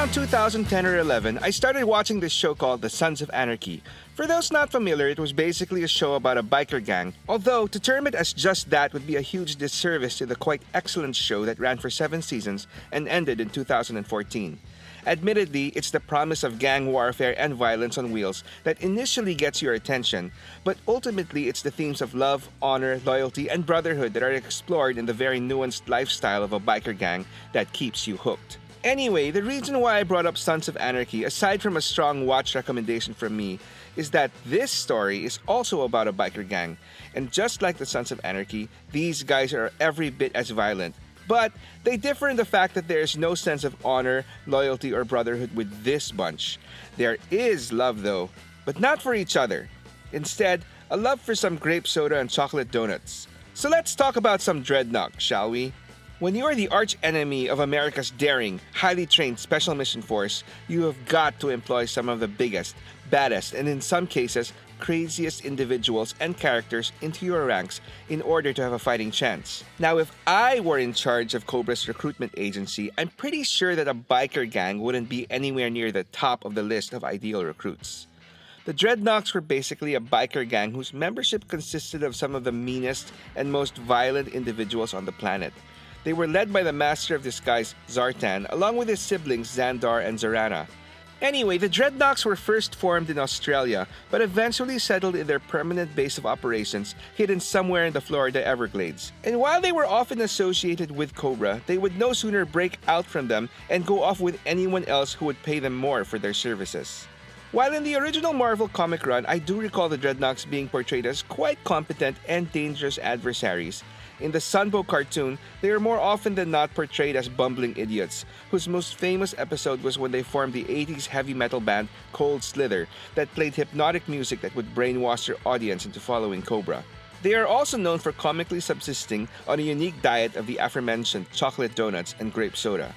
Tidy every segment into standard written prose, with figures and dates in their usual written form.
Around 2010 or 11, I started watching this show called The Sons of Anarchy. For those not familiar, it was basically a show about a biker gang, although to term it as just that would be a huge disservice to the quite excellent show that ran for 7 seasons and ended in 2014. Admittedly, it's the promise of gang warfare and violence on wheels that initially gets your attention, but ultimately it's the themes of love, honor, loyalty, and brotherhood that are explored in the very nuanced lifestyle of a biker gang that keeps you hooked. Anyway, the reason why I brought up Sons of Anarchy, aside from a strong watch recommendation from me, is that this story is also about a biker gang. And just like the Sons of Anarchy, these guys are every bit as violent. But they differ in the fact that there is no sense of honor, loyalty, or brotherhood with this bunch. There is love though, but not for each other. Instead, a love for some grape soda and chocolate donuts. So let's talk about some Dreadnoks, shall we? When you are the arch enemy of America's daring, highly trained Special Mission Force, you have got to employ some of the biggest, baddest, and in some cases, craziest individuals and characters into your ranks in order to have a fighting chance. Now, if I were in charge of Cobra's recruitment agency, I'm pretty sure that a biker gang wouldn't be anywhere near the top of the list of ideal recruits. The Dreadnoks were basically a biker gang whose membership consisted of some of the meanest and most violent individuals on the planet. They were led by the Master of Disguise, Zartan, along with his siblings Xandar and Zarana. Anyway, the Dreadnoks were first formed in Australia, but eventually settled in their permanent base of operations, hidden somewhere in the Florida Everglades. And while they were often associated with Cobra, they would no sooner break out from them and go off with anyone else who would pay them more for their services. While in the original Marvel comic run, I do recall the Dreadnoks being portrayed as quite competent and dangerous adversaries. In the Sunbow cartoon, they are more often than not portrayed as bumbling idiots, whose most famous episode was when they formed the 80s heavy metal band Cold Slither that played hypnotic music that would brainwash their audience into following Cobra. They are also known for comically subsisting on a unique diet of the aforementioned chocolate donuts and grape soda.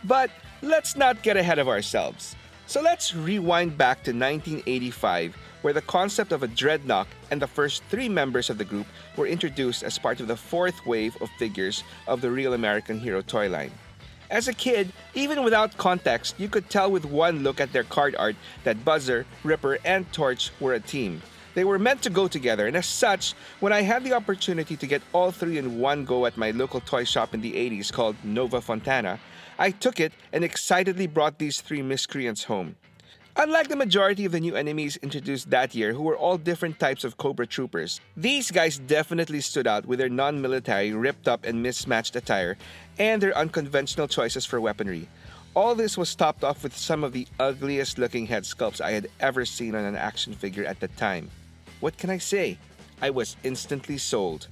But let's not get ahead of ourselves. So let's rewind back to 1985, where the concept of a Dreadnok and the first 3 members of the group were introduced as part of the 4th wave of figures of the Real American Hero toy line. As a kid, even without context, you could tell with one look at their card art that Buzzer, Ripper, and Torch were a team. They were meant to go together, and as such, when I had the opportunity to get all 3 in one go at my local toy shop in the 80s called Nova Fontana, I took it and excitedly brought these 3 miscreants home. Unlike the majority of the new enemies introduced that year, who were all different types of Cobra troopers, these guys definitely stood out with their non-military, ripped up and mismatched attire, and their unconventional choices for weaponry. All this was topped off with some of the ugliest looking head sculpts I had ever seen on an action figure at the time. What can I say? I was instantly sold.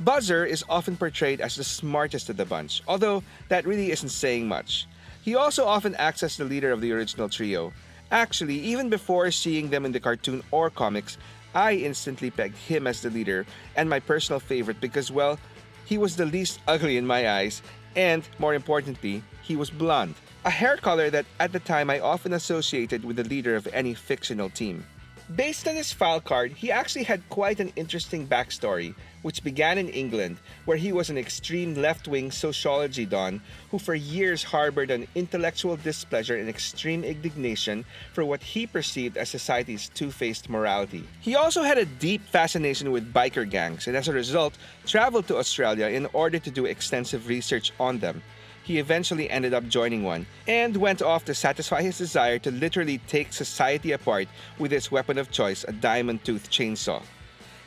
Buzzer is often portrayed as the smartest of the bunch, although that really isn't saying much. He also often acts as the leader of the original trio. Actually, even before seeing them in the cartoon or comics, I instantly pegged him as the leader and my personal favorite because, well, he was the least ugly in my eyes, and, more importantly, he was blonde. A hair color that at the time I often associated with the leader of any fictional team. Based on his file card, he actually had quite an interesting backstory, which began in England, where he was an extreme left-wing sociology don who for years harbored an intellectual displeasure and extreme indignation for what he perceived as society's two-faced morality. He also had a deep fascination with biker gangs and as a result, traveled to Australia in order to do extensive research on them. He eventually ended up joining one and went off to satisfy his desire to literally take society apart with his weapon of choice, a diamond-toothed chainsaw.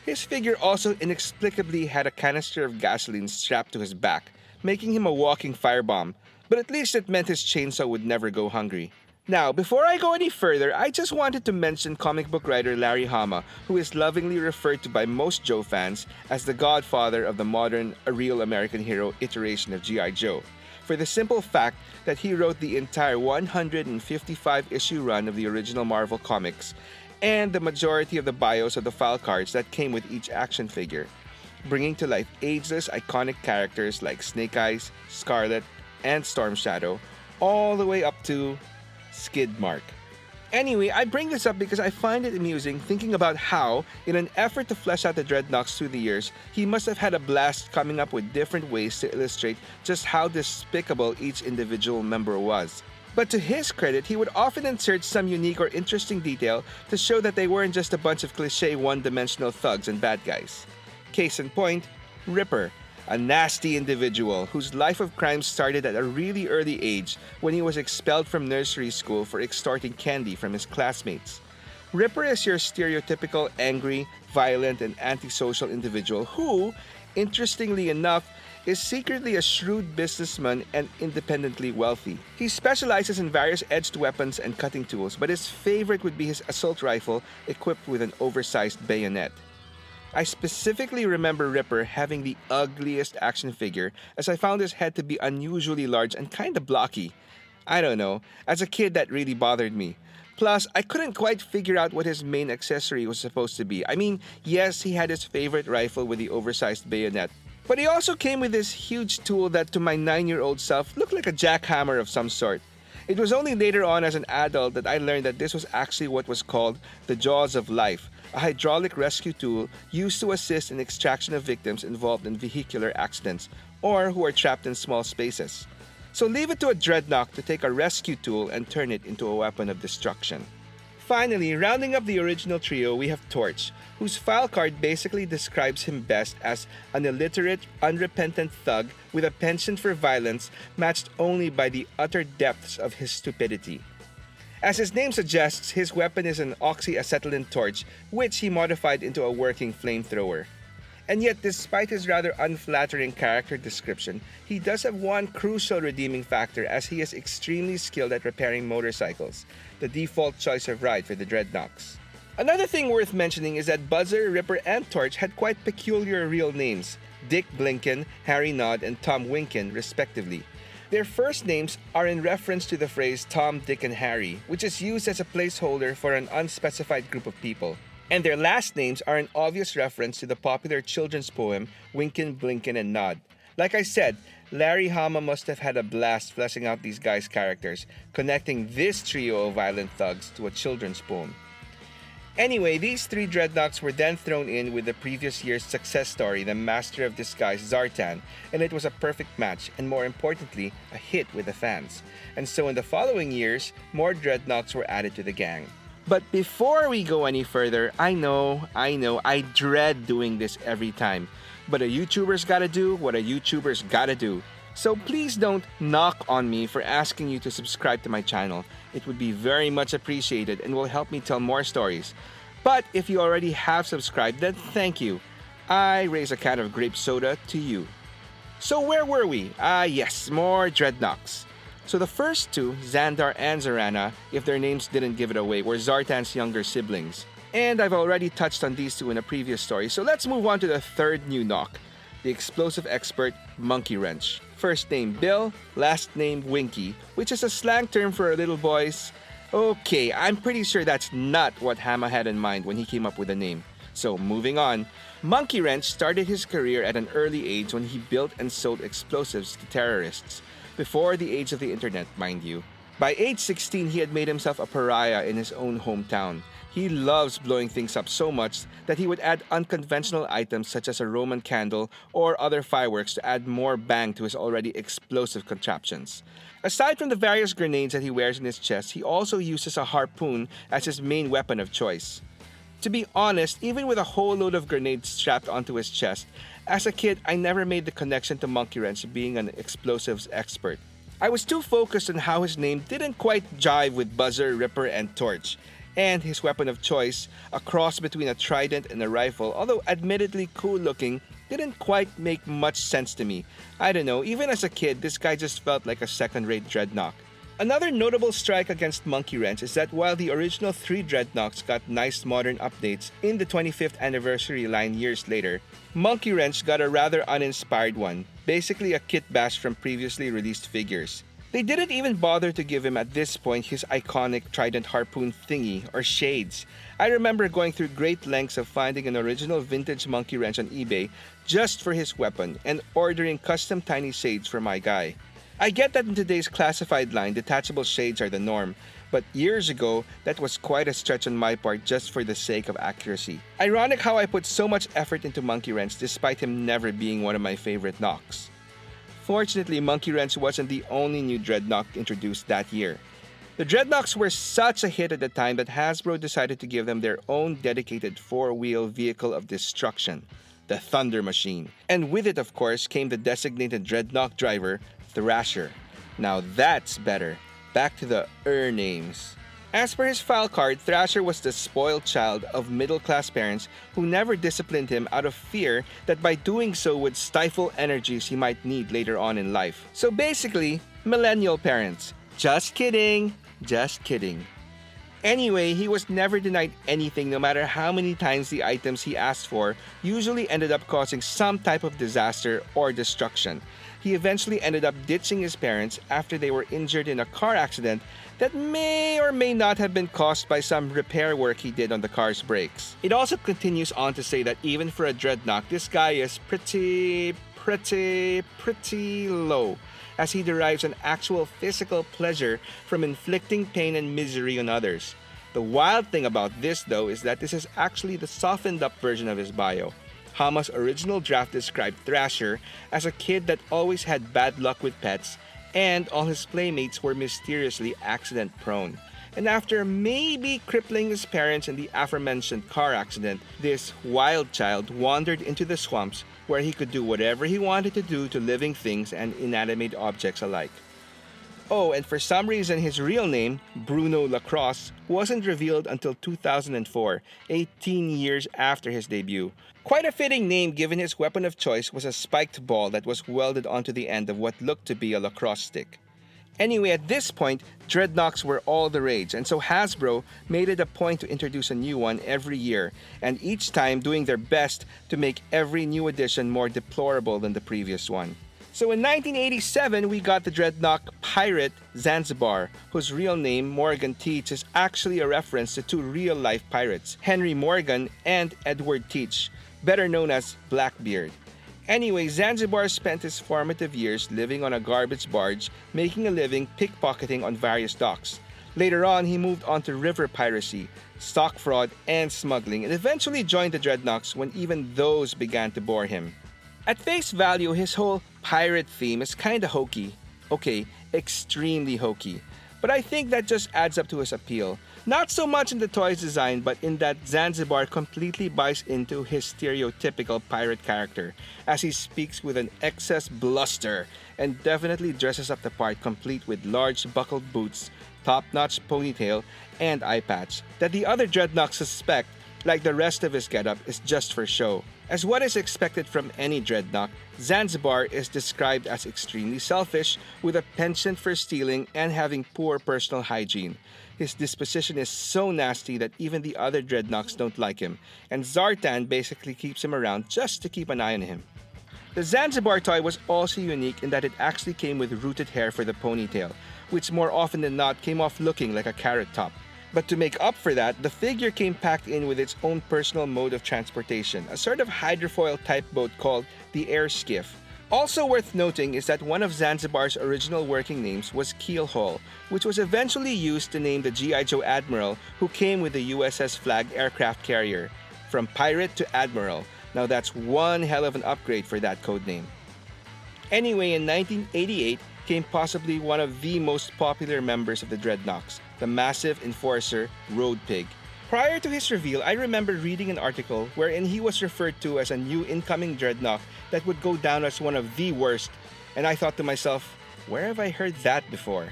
His figure also inexplicably had a canister of gasoline strapped to his back, making him a walking firebomb, but at least it meant his chainsaw would never go hungry. Now, before I go any further, I just wanted to mention comic book writer Larry Hama, who is lovingly referred to by most Joe fans as the godfather of the modern, a real American hero iteration of GI Joe, for the simple fact that he wrote the entire 155-issue run of the original Marvel comics and the majority of the bios of the file cards that came with each action figure, bringing to life ageless iconic characters like Snake Eyes, Scarlet, and Storm Shadow, all the way up to Skid Mark. Anyway, I bring this up because I find it amusing thinking about how, in an effort to flesh out the Dreadnoks through the years, he must have had a blast coming up with different ways to illustrate just how despicable each individual member was. But to his credit, he would often insert some unique or interesting detail to show that they weren't just a bunch of cliché one-dimensional thugs and bad guys. Case in point, Ripper, a nasty individual whose life of crime started at a really early age when he was expelled from nursery school for extorting candy from his classmates. Ripper is your stereotypical angry, violent, and antisocial individual who, interestingly enough, is secretly a shrewd businessman and independently wealthy. He specializes in various edged weapons and cutting tools, but his favorite would be his assault rifle equipped with an oversized bayonet. I specifically remember Ripper having the ugliest action figure, as I found his head to be unusually large and kinda blocky. I don't know, as a kid that really bothered me. Plus, I couldn't quite figure out what his main accessory was supposed to be. I mean, yes, he had his favorite rifle with the oversized bayonet, but he also came with this huge tool that to my 9-year-old self looked like a jackhammer of some sort. It was only later on as an adult that I learned that this was actually what was called the Jaws of Life, a hydraulic rescue tool used to assist in extraction of victims involved in vehicular accidents or who are trapped in small spaces. So leave it to a Dreadnok to take a rescue tool and turn it into a weapon of destruction. Finally, rounding up the original trio, we have Torch, whose file card basically describes him best as an illiterate, unrepentant thug with a penchant for violence matched only by the utter depths of his stupidity. As his name suggests, his weapon is an oxyacetylene torch, which he modified into a working flamethrower. And yet, despite his rather unflattering character description, he does have one crucial redeeming factor, as he is extremely skilled at repairing motorcycles, the default choice of ride for the Dreadnoks. Another thing worth mentioning is that Buzzer, Ripper, and Torch had quite peculiar real names: Dick Blinken, Harry Nod, and Tom Winkin, respectively. Their first names are in reference to the phrase Tom, Dick, and Harry, which is used as a placeholder for an unspecified group of people. And their last names are an obvious reference to the popular children's poem Winkin, Blinkin, and Nod. Like I said, Larry Hama must have had a blast fleshing out these guys' characters, connecting this trio of violent thugs to a children's poem. Anyway, these three Dreadnoks were then thrown in with the previous year's success story, the Master of Disguise Zartan, and it was a perfect match, and more importantly, a hit with the fans. And so in the following years, more Dreadnoks were added to the gang. But before we go any further, I know, I dread doing this every time. But a YouTuber's gotta do what a YouTuber's gotta do. So please don't knock on me for asking you to subscribe to my channel. It would be very much appreciated and will help me tell more stories. But if you already have subscribed, then thank you. I raise a can of grape soda to you. So where were we? Yes, more Dreadnoks. So the first two, Xandar and Zarana, if their names didn't give it away, were Zartan's younger siblings. And I've already touched on these two in a previous story, so let's move on to the third new Nok, the explosive expert Monkey Wrench. First name Bill, last name Winky, which is a slang term for little boys. Okay, I'm pretty sure that's not what Hama had in mind when he came up with the name. So moving on, Monkey Wrench started his career at an early age when he built and sold explosives to terrorists. Before the age of the internet, mind you. By age 16, he had made himself a pariah in his own hometown. He loves blowing things up so much that he would add unconventional items such as a Roman candle or other fireworks to add more bang to his already explosive contraptions. Aside from the various grenades that he wears in his chest, he also uses a harpoon as his main weapon of choice. To be honest, even with a whole load of grenades strapped onto his chest, as a kid, I never made the connection to Monkey Wrench being an explosives expert. I was too focused on how his name didn't quite jive with Buzzer, Ripper, and Torch, and his weapon of choice, a cross between a trident and a rifle, although admittedly cool looking, didn't quite make much sense to me. I don't know, even as a kid, this guy just felt like a second-rate Dreadnok. Another notable strike against Monkey Wrench is that while the original 3 Dreadnoks got nice modern updates in the 25th anniversary line years later, Monkey Wrench got a rather uninspired one, basically a kit bash from previously released figures. They didn't even bother to give him at this point his iconic trident harpoon thingy or shades. I remember going through great lengths of finding an original vintage Monkey Wrench on eBay just for his weapon and ordering custom tiny shades for my guy. I get that in today's classified line, detachable shades are the norm, but years ago, that was quite a stretch on my part just for the sake of accuracy. Ironic how I put so much effort into Monkey Wrench despite him never being one of my favorite Noks. Unfortunately, Monkey Wrench wasn't the only new Dreadnok introduced that year. The Dreadnoks were such a hit at the time that Hasbro decided to give them their own dedicated four-wheel vehicle of destruction, the Thunder Machine. And with it, of course, came the designated Dreadnok driver, Thrasher. Now that's better. Back to the names. As per his file card, Thrasher was the spoiled child of middle-class parents who never disciplined him out of fear that by doing so would stifle energies he might need later on in life. So basically, millennial parents. Just kidding. Just kidding. Anyway, he was never denied anything no matter how many times the items he asked for usually ended up causing some type of disaster or destruction. He eventually ended up ditching his parents after they were injured in a car accident that may or may not have been caused by some repair work he did on the car's brakes. It also continues on to say that even for a Dreadnok, this guy is pretty low, as he derives an actual physical pleasure from inflicting pain and misery on others. The wild thing about this, though, is that this is actually the softened up version of his bio. Hama's original draft described Thrasher as a kid that always had bad luck with pets, and all his playmates were mysteriously accident prone. And after maybe crippling his parents in the aforementioned car accident, this wild child wandered into the swamps where he could do whatever he wanted to do to living things and inanimate objects alike. Oh, and for some reason his real name, Bruno Lacrosse, wasn't revealed until 2004, 18 years after his debut. Quite a fitting name given his weapon of choice was a spiked ball that was welded onto the end of what looked to be a lacrosse stick. Anyway, at this point, Dreadnoks were all the rage, and so Hasbro made it a point to introduce a new one every year, and each time doing their best to make every new edition more deplorable than the previous one. So in 1987, we got the Dreadnok Pirate Zanzibar, whose real name, Morgan Teach, is actually a reference to two real-life pirates, Henry Morgan and Edward Teach, better known as Blackbeard. Anyway, Zanzibar spent his formative years living on a garbage barge, making a living pickpocketing on various docks. Later on, he moved on to river piracy, stock fraud, and smuggling, and eventually joined the Dreadnoks when even those began to bore him. At face value, his whole pirate theme is kinda hokey. Okay, extremely hokey. But I think that just adds up to his appeal. Not so much in the toy's design, but in that Zanzibar completely buys into his stereotypical pirate character, as he speaks with an excess bluster and definitely dresses up the part complete with large buckled boots, top-notch ponytail, and eye patch, that the other Dreadnoks suspect, like the rest of his getup, is just for show. As what is expected from any Dreadnok, Zanzibar is described as extremely selfish, with a penchant for stealing and having poor personal hygiene. His disposition is so nasty that even the other Dreadnoks don't like him, and Zartan basically keeps him around just to keep an eye on him. The Zanzibar toy was also unique in that it actually came with rooted hair for the ponytail, which more often than not came off looking like a carrot top. But to make up for that, the figure came packed in with its own personal mode of transportation, a sort of hydrofoil-type boat called the air skiff. Also worth noting is that one of Zanzibar's original working names was Keelhaul, which was eventually used to name the GI Joe Admiral who came with the USS Flag aircraft carrier. From pirate to admiral. Now that's one hell of an upgrade for that codename. Anyway, in 1988 came possibly one of the most popular members of the Dreadnoks, the massive enforcer Road Pig. Prior to his reveal, I remember reading an article wherein he was referred to as a new incoming Dreadnok that would go down as one of the worst, and I thought to myself, where have I heard that before?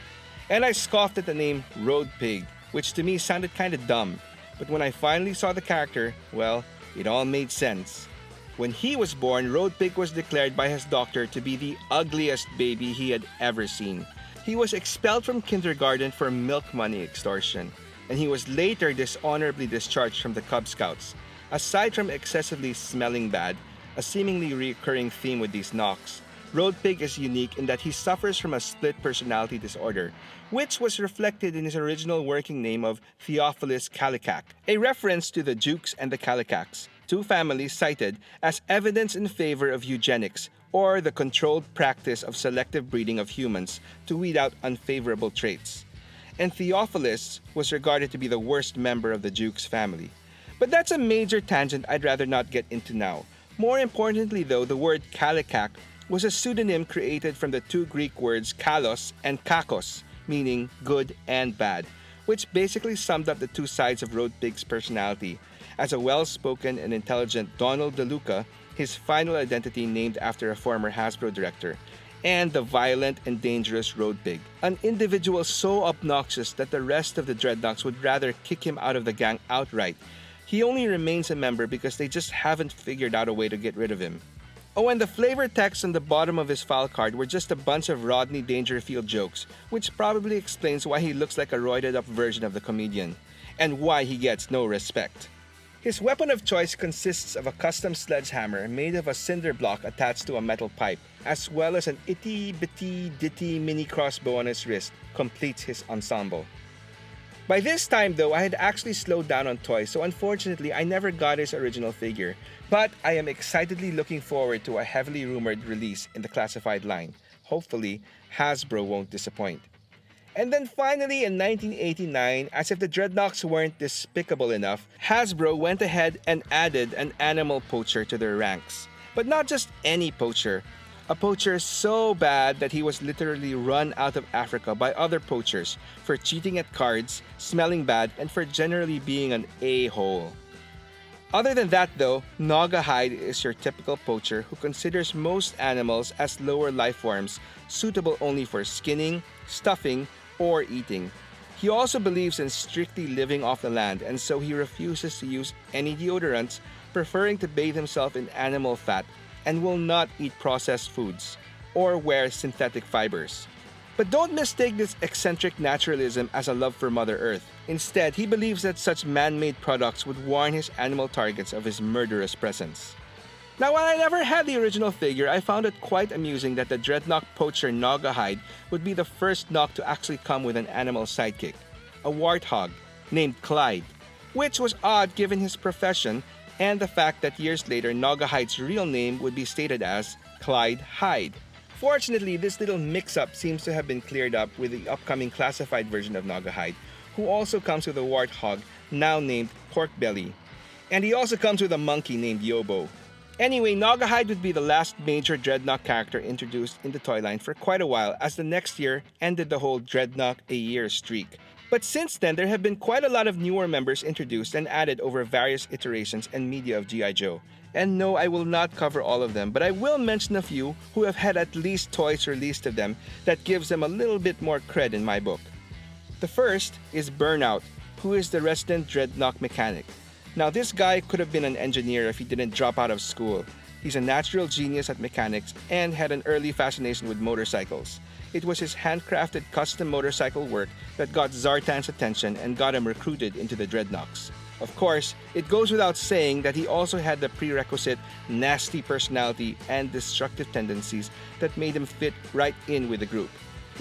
And I scoffed at the name Road Pig, which to me sounded kinda dumb, but when I finally saw the character, well, it all made sense. When he was born, Road Pig was declared by his doctor to be the ugliest baby he had ever seen. He was expelled from kindergarten for milk money extortion, and he was later dishonorably discharged from the Cub Scouts. Aside from excessively smelling bad, a seemingly recurring theme with these Noks, Road Pig is unique in that he suffers from a split personality disorder, which was reflected in his original working name of Theophilus Kallikak, a reference to the Jukes and the Kallikaks, two families cited as evidence in favor of eugenics, or the controlled practice of selective breeding of humans to weed out unfavorable traits. And Theophilus was regarded to be the worst member of the Jukes family. But that's a major tangent I'd rather not get into now. More importantly though, the word Kallikak was a pseudonym created from the two Greek words kalos and kakos, meaning good and bad, which basically summed up the two sides of Road Pig's personality. As a well-spoken and intelligent Donald DeLuca, his final identity named after a former Hasbro director, and the violent and dangerous Road Pig, an individual so obnoxious that the rest of the Dreadnoks would rather kick him out of the gang outright. He only remains a member because they just haven't figured out a way to get rid of him. Oh, and the flavor text on the bottom of his file card were just a bunch of Rodney Dangerfield jokes, which probably explains why he looks like a roided up version of the comedian, and why he gets no respect. His weapon of choice consists of a custom sledgehammer made of a cinder block attached to a metal pipe, as well as an itty-bitty-ditty mini crossbow on his wrist, completes his ensemble. By this time though, I had actually slowed down on toys, so unfortunately I never got his original figure, but I am excitedly looking forward to a heavily rumored release in the classified line. Hopefully, Hasbro won't disappoint. And then finally in 1989, as if the Dreadnoks weren't despicable enough, Hasbro went ahead and added an animal poacher to their ranks. But not just any poacher. A poacher so bad that he was literally run out of Africa by other poachers for cheating at cards, smelling bad, and for generally being an a-hole. Other than that though, Naugahyde is your typical poacher who considers most animals as lower life forms suitable only for skinning, stuffing, or eating. He also believes in strictly living off the land, and so he refuses to use any deodorants, preferring to bathe himself in animal fat, and will not eat processed foods or wear synthetic fibers. But don't mistake this eccentric naturalism as a love for Mother Earth. Instead, he believes that such man-made products would warn his animal targets of his murderous presence. Now, while I never had the original figure, I found it quite amusing that the Dreadnok poacher Naugahyde would be the first Nok to actually come with an animal sidekick, a warthog named Clyde, which was odd given his profession and the fact that years later Naugahyde's real name would be stated as Clyde Hyde. Fortunately, this little mix-up seems to have been cleared up with the upcoming classified version of Naugahyde, who also comes with a warthog now named Porkbelly. And he also comes with a monkey named Yobo. Anyway, Naugahyde would be the last major Dreadnok character introduced in the toy line for quite a while, as the next year ended the whole Dreadnok a year streak. But since then, there have been quite a lot of newer members introduced and added over various iterations and media of GI Joe. And no, I will not cover all of them, but I will mention a few who have had at least toys released of them that gives them a little bit more cred in my book. The first is Burnout, who is the resident Dreadnok mechanic. Now, this guy could have been an engineer if he didn't drop out of school. He's a natural genius at mechanics and had an early fascination with motorcycles. It was his handcrafted custom motorcycle work that got Zartan's attention and got him recruited into the Dreadnoks. Of course, it goes without saying that he also had the prerequisite nasty personality and destructive tendencies that made him fit right in with the group.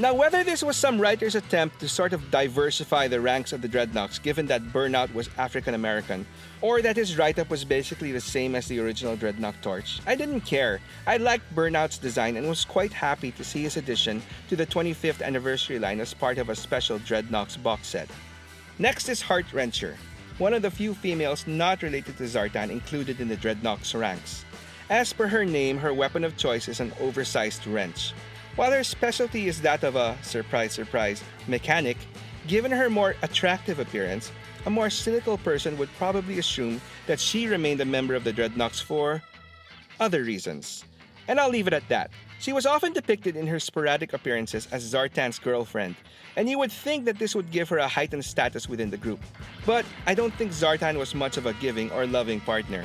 Now, whether this was some writer's attempt to sort of diversify the ranks of the Dreadnoks given that Burnout was African American, or that his write-up was basically the same as the original Dreadnok torch, I didn't care. I liked Burnout's design and was quite happy to see his addition to the 25th anniversary line as part of a special Dreadnoks box set. Next is Heart Wrencher, one of the few females not related to Zartan included in the Dreadnoks ranks. As per her name, her weapon of choice is an oversized wrench. While her specialty is that of a, surprise surprise, mechanic, given her more attractive appearance, a more cynical person would probably assume that she remained a member of the Dreadnoks for other reasons. And I'll leave it at that. She was often depicted in her sporadic appearances as Zartan's girlfriend, and you would think that this would give her a heightened status within the group. But I don't think Zartan was much of a giving or loving partner.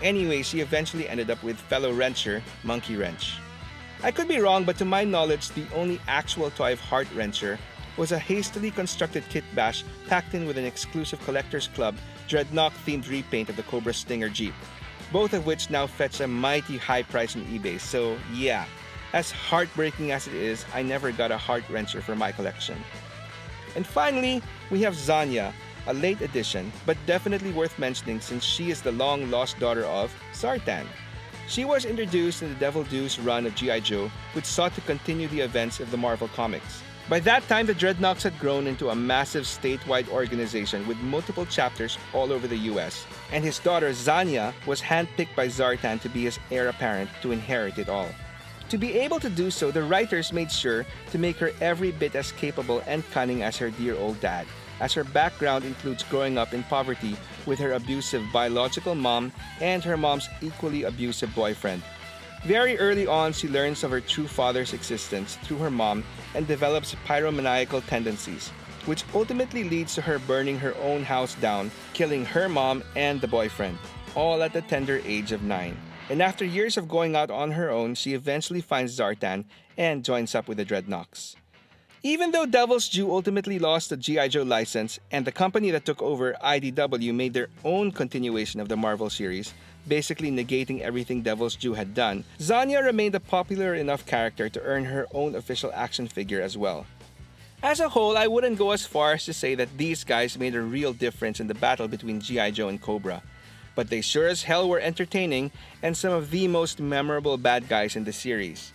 Anyway, she eventually ended up with fellow wrencher, Monkey Wrench. I could be wrong, but to my knowledge, the only actual toy of Heart Wrencher was a hastily constructed kit bash packed in with an exclusive collector's club Dreadnok-themed repaint of the Cobra Stinger Jeep, both of which now fetch a mighty high price on eBay, so yeah, as heartbreaking as it is, I never got a Heart Wrencher for my collection. And finally, we have Zanya, a late addition, but definitely worth mentioning since she is the long-lost daughter of Zartan. She was introduced in the Devil Deuce run of GI Joe, which sought to continue the events of the Marvel Comics. By that time, the Dreadnoks had grown into a massive statewide organization with multiple chapters all over the US, and his daughter Zanya was handpicked by Zartan to be his heir apparent to inherit it all. To be able to do so, the writers made sure to make her every bit as capable and cunning as her dear old dad, as her background includes growing up in poverty with her abusive biological mom and her mom's equally abusive boyfriend. Very early on, she learns of her true father's existence through her mom and develops pyromaniacal tendencies, which ultimately leads to her burning her own house down, killing her mom and the boyfriend, all at the tender age of 9. And after years of going out on her own, she eventually finds Zartan and joins up with the Dreadnoks. Even though Devil's Due ultimately lost the GI Joe license and the company that took over, IDW, made their own continuation of the Marvel series, basically negating everything Devil's Due had done, Zanya remained a popular enough character to earn her own official action figure as well. As a whole, I wouldn't go as far as to say that these guys made a real difference in the battle between GI Joe and Cobra, but they sure as hell were entertaining and some of the most memorable bad guys in the series.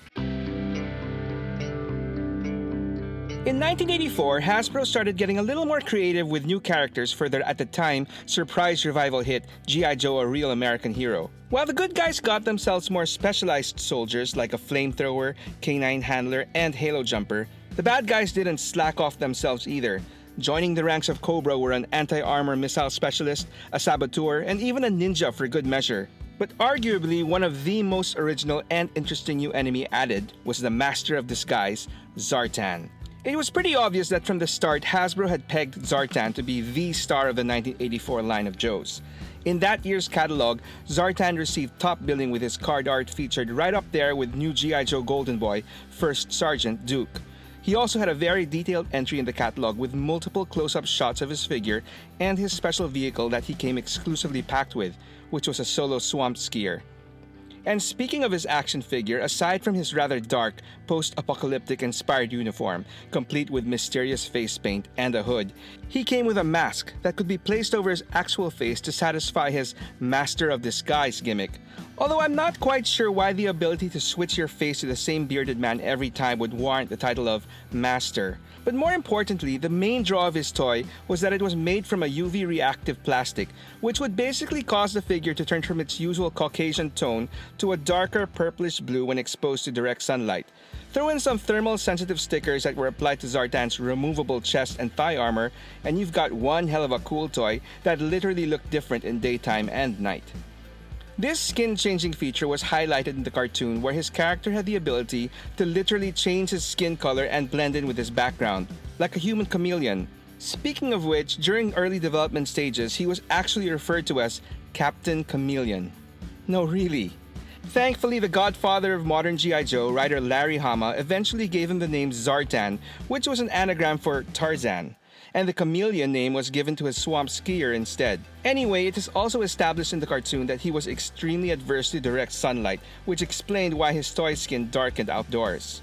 In 1984, Hasbro started getting a little more creative with new characters for their, at the time, surprise revival hit, GI Joe: A Real American Hero. While the good guys got themselves more specialized soldiers like a flamethrower, canine handler, and halo jumper, the bad guys didn't slack off themselves either. Joining the ranks of Cobra were an anti-armor missile specialist, a saboteur, and even a ninja for good measure. But arguably, one of the most original and interesting new enemy added was the Master of Disguise, Zartan. It was pretty obvious that from the start, Hasbro had pegged Zartan to be the star of the 1984 line of Joes. In that year's catalog, Zartan received top billing with his card art featured right up there with new GI Joe Golden Boy, First Sergeant Duke. He also had a very detailed entry in the catalog with multiple close-up shots of his figure and his special vehicle that he came exclusively packed with, which was a solo swamp skier. And speaking of his action figure, aside from his rather dark, post-apocalyptic inspired uniform, complete with mysterious face paint and a hood, he came with a mask that could be placed over his actual face to satisfy his Master of Disguise gimmick. Although I'm not quite sure why the ability to switch your face to the same bearded man every time would warrant the title of Master. But more importantly, the main draw of his toy was that it was made from a UV reactive plastic, which would basically cause the figure to turn from its usual Caucasian tone to a darker purplish blue when exposed to direct sunlight. Throw in some thermal sensitive stickers that were applied to Zartan's removable chest and thigh armor, and you've got one hell of a cool toy that literally looked different in daytime and night. This skin-changing feature was highlighted in the cartoon where his character had the ability to literally change his skin color and blend in with his background, like a human chameleon. Speaking of which, during early development stages, he was actually referred to as Captain Chameleon. No, really. Thankfully, the godfather of modern GI Joe, writer Larry Hama, eventually gave him the name Zartan, which was an anagram for Tarzan, and the chameleon name was given to his swamp skier instead. Anyway, it is also established in the cartoon that he was extremely adverse to direct sunlight, which explained why his toy skin darkened outdoors.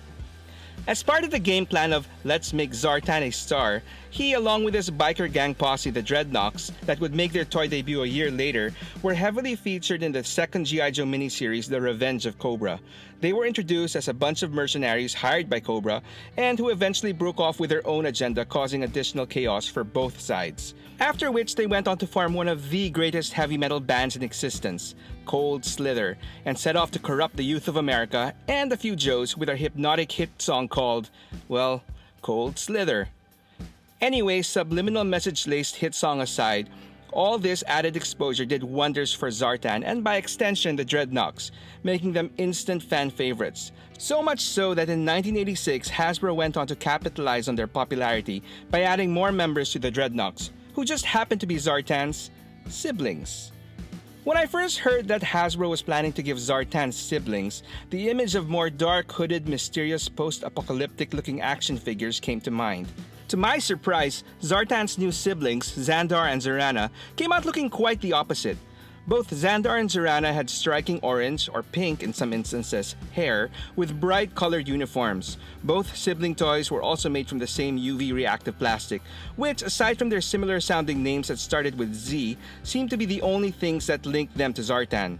As part of the game plan of Let's Make Zartan a Star, he, along with his biker gang posse, the Dreadnoks, that would make their toy debut a year later, were heavily featured in the second GI Joe miniseries, The Revenge of Cobra. They were introduced as a bunch of mercenaries hired by Cobra, and who eventually broke off with their own agenda, causing additional chaos for both sides. After which, they went on to form one of the greatest heavy metal bands in existence, Cold Slither, and set off to corrupt the youth of America and a few Joes with their hypnotic hit song called, well, Cold Slither. Anyway, subliminal message-laced hit song aside, all this added exposure did wonders for Zartan and by extension the Dreadnoks, making them instant fan favorites. So much so that in 1986, Hasbro went on to capitalize on their popularity by adding more members to the Dreadnoks, who just happened to be Zartan's siblings. When I first heard that Hasbro was planning to give Zartan siblings, the image of more dark, hooded, mysterious, post-apocalyptic looking action figures came to mind. To my surprise, Zartan's new siblings, Xandar and Zarana, came out looking quite the opposite. Both Xandar and Zarana had striking orange, or pink in some instances, hair, with bright colored uniforms. Both sibling toys were also made from the same UV reactive plastic, which, aside from their similar sounding names that started with Z, seemed to be the only things that linked them to Zartan.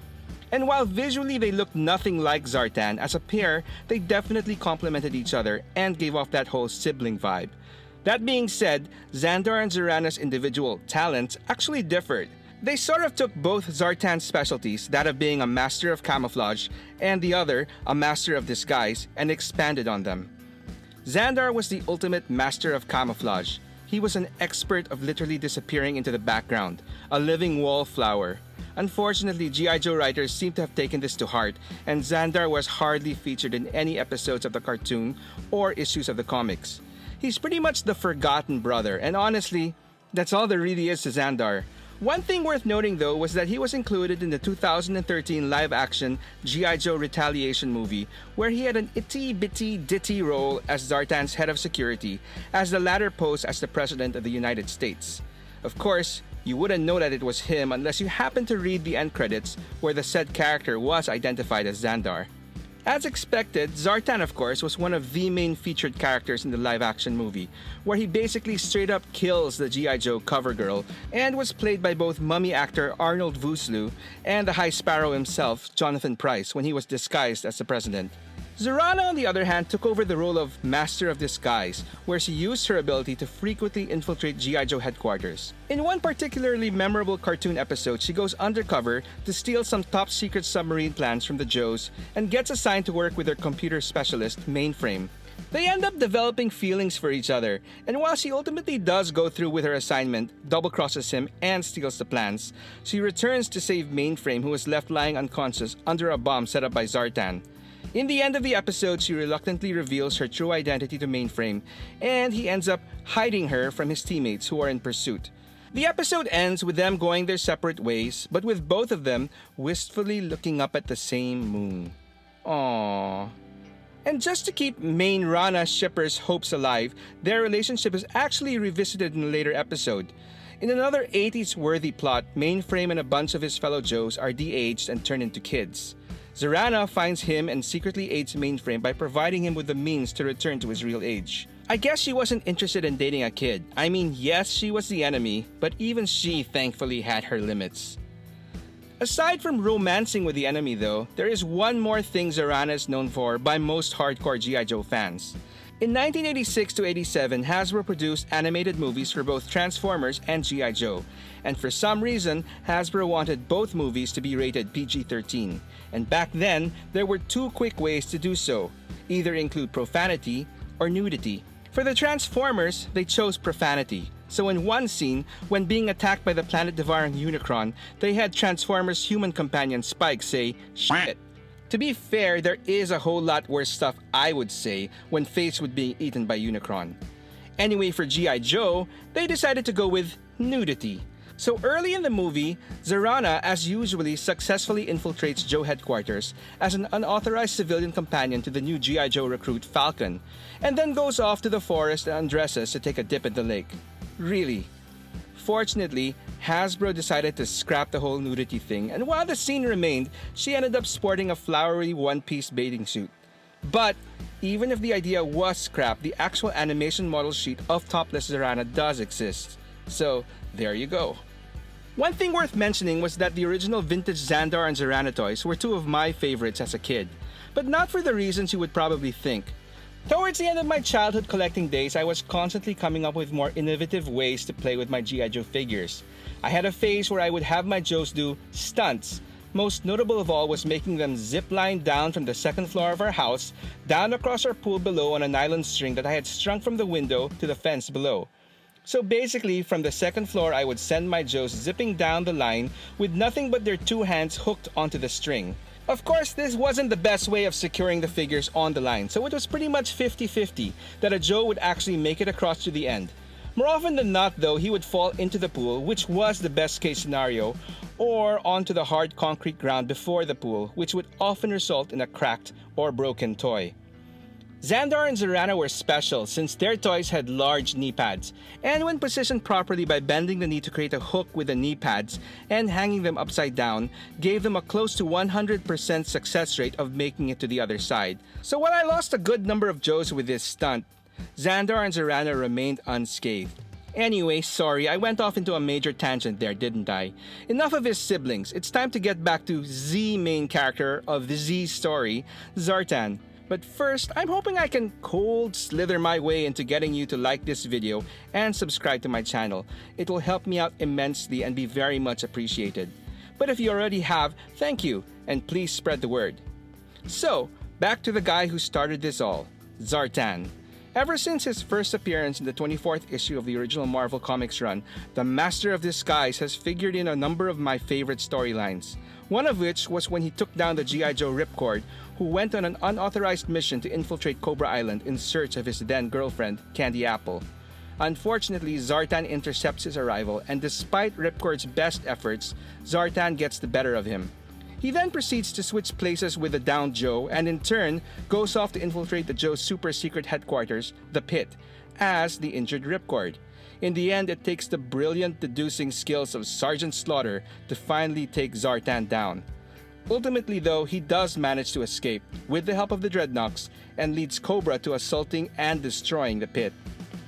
And while visually they looked nothing like Zartan, as a pair, they definitely complemented each other and gave off that whole sibling vibe. That being said, Xandar and Zarana's individual talents actually differed. They sort of took both Zartan's specialties, that of being a master of camouflage, and the other, a master of disguise, and expanded on them. Xandar was the ultimate master of camouflage. He was an expert of literally disappearing into the background, a living wallflower. Unfortunately, GI Joe writers seem to have taken this to heart, and Xandar was hardly featured in any episodes of the cartoon or issues of the comics. He's pretty much the forgotten brother, and honestly, that's all there really is to Xandar. One thing worth noting though was that he was included in the 2013 live-action GI Joe Retaliation movie, where he had an itty-bitty-ditty role as Zartan's head of security, as the latter posed as the President of the United States. Of course, you wouldn't know that it was him unless you happened to read the end credits where the said character was identified as Xandar. As expected, Zartan of course was one of the main featured characters in the live-action movie, where he basically straight up kills the GI Joe cover girl and was played by both mummy actor Arnold Vosloo and the High Sparrow himself, Jonathan Pryce, when he was disguised as the president. Zarana, on the other hand, took over the role of Master of Disguise, where she used her ability to frequently infiltrate GI Joe headquarters. In one particularly memorable cartoon episode, she goes undercover to steal some top-secret submarine plans from the Joes and gets assigned to work with their computer specialist, Mainframe. They end up developing feelings for each other, and while she ultimately does go through with her assignment, double-crosses him, and steals the plans, she returns to save Mainframe, who is left lying unconscious under a bomb set up by Zartan. In the end of the episode, she reluctantly reveals her true identity to Mainframe, and he ends up hiding her from his teammates who are in pursuit. The episode ends with them going their separate ways, but with both of them wistfully looking up at the same moon. Aww. And just to keep main Rana shippers' hopes alive, their relationship is actually revisited in a later episode. In another 80s-worthy plot, Mainframe and a bunch of his fellow Joes are de-aged and turned into kids. Zarana finds him and secretly aids Mainframe by providing him with the means to return to his real age. I guess she wasn't interested in dating a kid. I mean, yes, she was the enemy, but even she thankfully had her limits. Aside from romancing with the enemy though, there is one more thing Zarana is known for by most hardcore GI Joe fans. In 1986 to 87, Hasbro produced animated movies for both Transformers and GI Joe, and for some reason, Hasbro wanted both movies to be rated PG-13. And back then, there were two quick ways to do so, either include profanity or nudity. For the Transformers, they chose profanity. So in one scene, when being attacked by the planet-devouring Unicron, they had Transformers' human companion Spike say, "Shit." To be fair, there is a whole lot worse stuff, I would say, when faced with being eaten by Unicron. Anyway, for GI Joe, they decided to go with nudity. So early in the movie, Zarana, as usually, successfully infiltrates Joe headquarters as an unauthorized civilian companion to the new GI Joe recruit Falcon, and then goes off to the forest and undresses to take a dip in the lake. Really. Fortunately, Hasbro decided to scrap the whole nudity thing, and while the scene remained, she ended up sporting a flowery one-piece bathing suit. But even if the idea was scrapped, the actual animation model sheet of topless Zarana does exist. So, there you go. One thing worth mentioning was that the original vintage Xandar and Zarana toys were two of my favorites as a kid, but not for the reasons you would probably think. Towards the end of my childhood collecting days, I was constantly coming up with more innovative ways to play with my GI Joe figures. I had a phase where I would have my Joes do stunts. Most notable of all was making them zip line down from the second floor of our house, down across our pool below on a nylon string that I had strung from the window to the fence below. So basically, from the second floor, I would send my Joes zipping down the line with nothing but their two hands hooked onto the string. Of course, this wasn't the best way of securing the figures on the line, so it was pretty much 50-50 that a Joe would actually make it across to the end. More often than not though, he would fall into the pool, which was the best case scenario, or onto the hard concrete ground before the pool, which would often result in a cracked or broken toy. Xandar and Zarana were special since their toys had large knee pads, and when positioned properly by bending the knee to create a hook with the knee pads and hanging them upside down, gave them a close to 100% success rate of making it to the other side. So while I lost a good number of Joes with this stunt, Xandar and Zarana remained unscathed. Anyway, sorry, I went off into a major tangent there, didn't I? Enough of his siblings, it's time to get back to the main character of the Z story, Zartan. But first, I'm hoping I can cold slither my way into getting you to like this video and subscribe to my channel. It will help me out immensely and be very much appreciated. But if you already have, thank you, and please spread the word. So, back to the guy who started this all, Zartan. Ever since his first appearance in the 24th issue of the original Marvel Comics run, the Master of Disguise has figured in a number of my favorite storylines. One of which was when he took down the GI Joe Ripcord, who went on an unauthorized mission to infiltrate Cobra Island in search of his then-girlfriend, Candy Apple. Unfortunately, Zartan intercepts his arrival, and despite Ripcord's best efforts, Zartan gets the better of him. He then proceeds to switch places with the downed Joe and in turn goes off to infiltrate the Joe's super secret headquarters, the Pit, as the injured Ripcord. In the end, it takes the brilliant deducing skills of Sergeant Slaughter to finally take Zartan down. Ultimately though, he does manage to escape with the help of the Dreadnoks and leads Cobra to assaulting and destroying the Pit.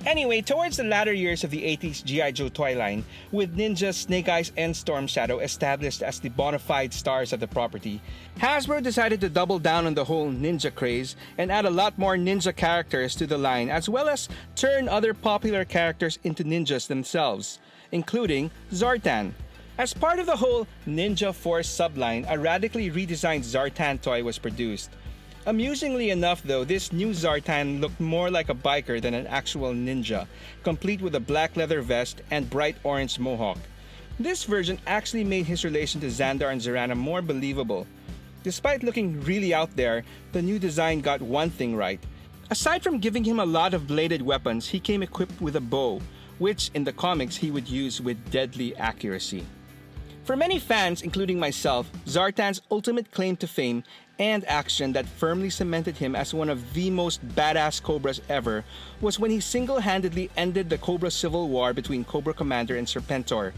Anyway, towards the latter years of the 80s GI Joe toy line, with Ninja, Snake Eyes, and Storm Shadow established as the bona fide stars of the property, Hasbro decided to double down on the whole ninja craze and add a lot more ninja characters to the line, as well as turn other popular characters into ninjas themselves, including Zartan. As part of the whole Ninja Force subline, a radically redesigned Zartan toy was produced. Amusingly enough though, this new Zartan looked more like a biker than an actual ninja, complete with a black leather vest and bright orange mohawk. This version actually made his relation to Xandar and Zarana more believable. Despite looking really out there, the new design got one thing right. Aside from giving him a lot of bladed weapons, he came equipped with a bow, which in the comics he would use with deadly accuracy. For many fans, including myself, Zartan's ultimate claim to fame and action that firmly cemented him as one of the most badass Cobras ever was when he single-handedly ended the Cobra Civil War between Cobra Commander and Serpentor.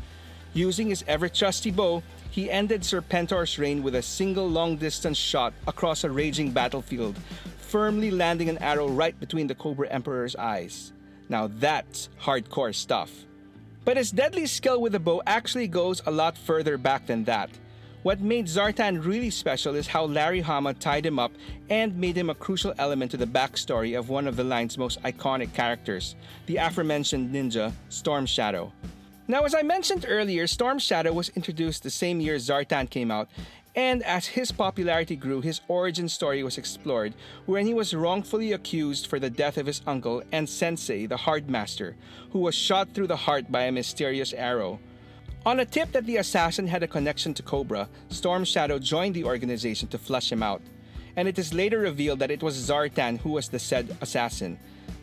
Using his ever-trusty bow, he ended Serpentor's reign with a single long-distance shot across a raging battlefield, firmly landing an arrow right between the Cobra Emperor's eyes. Now that's hardcore stuff. But his deadly skill with the bow actually goes a lot further back than that. What made Zartan really special is how Larry Hama tied him up and made him a crucial element to the backstory of one of the line's most iconic characters, the aforementioned ninja, Storm Shadow. Now, as I mentioned earlier, Storm Shadow was introduced the same year Zartan came out, and as his popularity grew, his origin story was explored, wherein he was wrongfully accused for the death of his uncle and sensei, the Hardmaster, who was shot through the heart by a mysterious arrow. On a tip that the assassin had a connection to Cobra, Storm Shadow joined the organization to flush him out, and it is later revealed that it was Zartan who was the said assassin.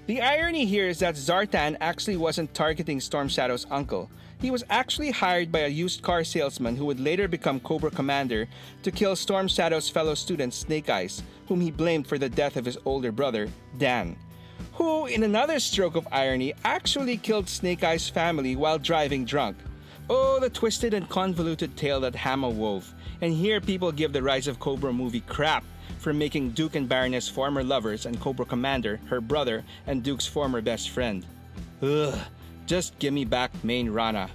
The irony here is that Zartan actually wasn't targeting Storm Shadow's uncle. He was actually hired by a used car salesman who would later become Cobra Commander to kill Storm Shadow's fellow student Snake Eyes, whom he blamed for the death of his older brother, Dan, who, in another stroke of irony, actually killed Snake Eyes' family while driving drunk. Oh, the twisted and convoluted tale that Hama wove. And here people give the Rise of Cobra movie crap for making Duke and Baroness former lovers and Cobra Commander her brother and Duke's former best friend. Ugh. Just give me back main Rana.